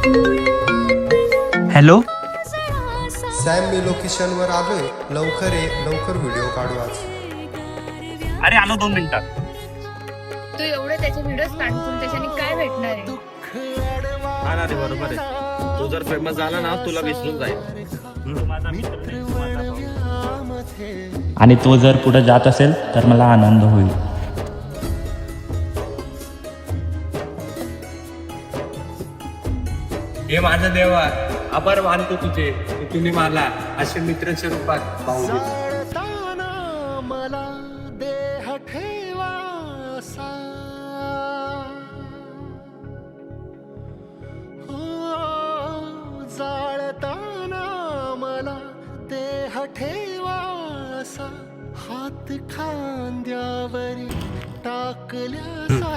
Hello Sam, मी लोकेशनवर आलोय. लवकर ये, लवकर व्हिडिओ काढू आज. अरे आलो 2 मिनिटात. तू एवढे त्याचे व्हिडिओज काढून त्याच्याने काय भेटणार आहे? हा ना, ते बरोबर आहे. तू जर फेमस झाला ना, तुला विसरून जाईल. आणि तो जर पुढे जात असेल तर मला आनंद होईल. हे माझा देवा, आभार मानतो तुझे की तुम्ही मला असे मित्राच्या रूपात पाहू दिले. मला देह ठेवासा, जाळताना मला देह ठेवासा, हात खांद्यावरी टाकल्यासा.